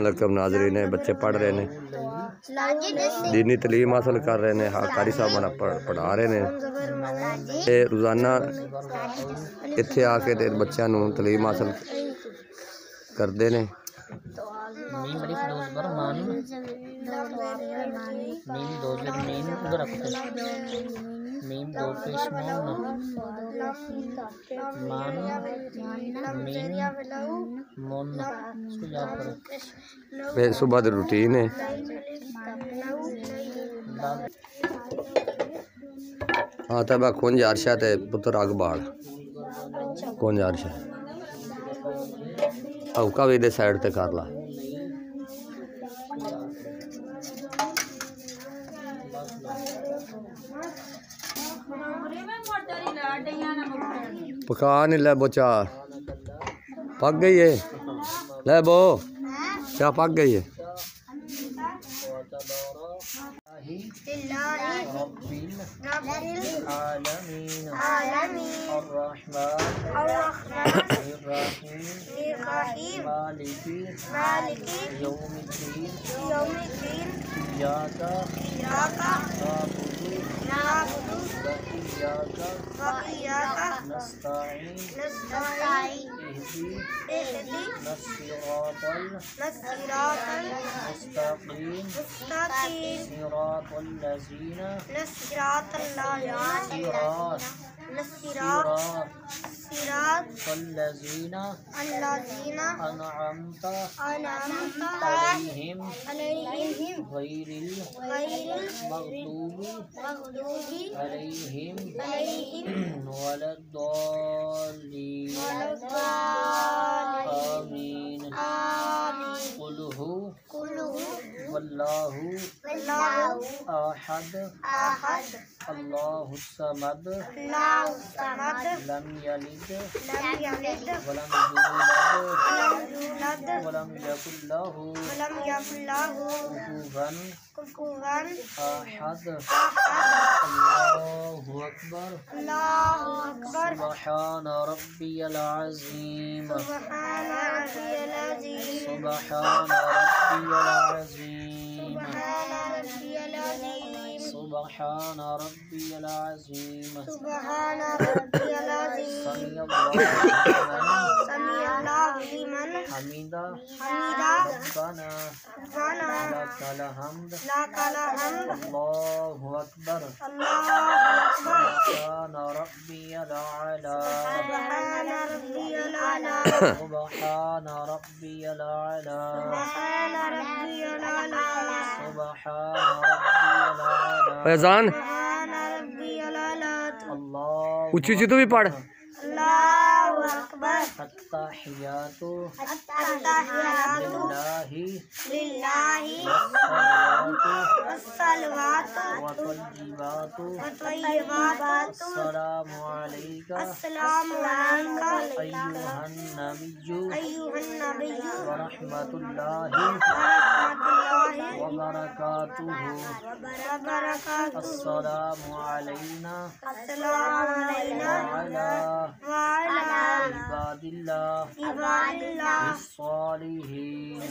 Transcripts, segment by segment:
علیکم ناظرین، بچے پڑھ رہے ہیں، دینی تعلیم حاصل کر رہے ہیں، قاری صاحب پڑھا رہے ہیں۔ روزانہ اتنے آ کے بچوں نوں تعلیم حاصل کرتے ہیں۔ صبح دی روٹین ہے۔ ہاں تبا کونج عرشہ تے پتر اگ بال کونج عرشہ اوکا بھی دے سائڈ تے کر لا۔ پکا نہیں لے بو چاہ پک گئی ہے، لے بو چاہ پک گئی ہے۔ العالمین الرحیم مالک یوم الدین ایاک نعبد وإیاک نستعین اهدنا الصراط المستقیم صراط الذین أنعمت عليهم غير المغضوب عليهم ولا الضالين آمين قل هو والله أحد الله الصمد لم يلد ولم يولد ولم يكن له كفوا أحد الله أكبر سبحان ربي العظيم سبحان ربي العظيم سبحان ربي العظيم سمع الله لمن حمده ربنا لك الحمد الله أكبر سبحان ربي الأعلى سبحان ربي الأعلى فیضان اللہ اچھی اچھی تو بھی پڑھ۔ اللہ اکبر التحیات للہ والصلوات والطیبات السلام علیک ایھا النبی ورحمۃ اللہ وبرکاتہ السلام علینا وعلی عباد اللہ الصالحین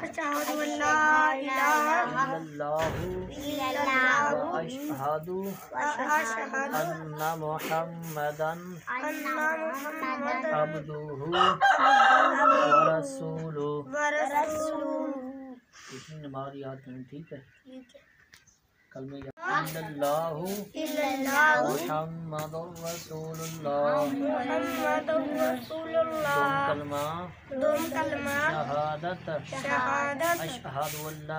أشهد أن لا إله إلا الله وأشهد أن محمدا عبده ورسوله۔ اتنی نماز یاد کریں، ٹھیک ہے؟ کلمہ اللہ محمد رسول اللہ۔ دوم کلمہ شہادت اشہد ان لا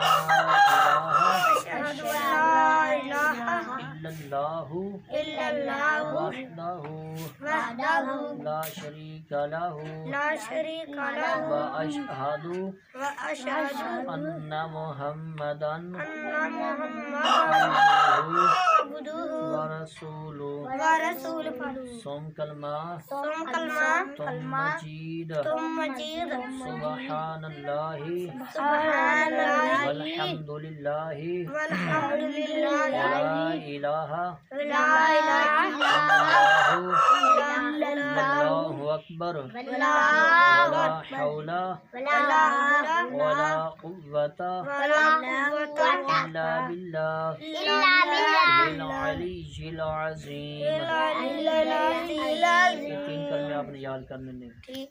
الہ الا اللہ وحدہ لا شریک لہ واشہد ان محمدا عبدہ ورسولہ۔ سوم کلمہ تم مجید سبحان اللہ والحمد للہ ولا الہ الا اللہ اکبر حول ولا قوة إلا بالله العلی العظیم. یہ 3 کلمے آپ نے یاد کرنے ہیں.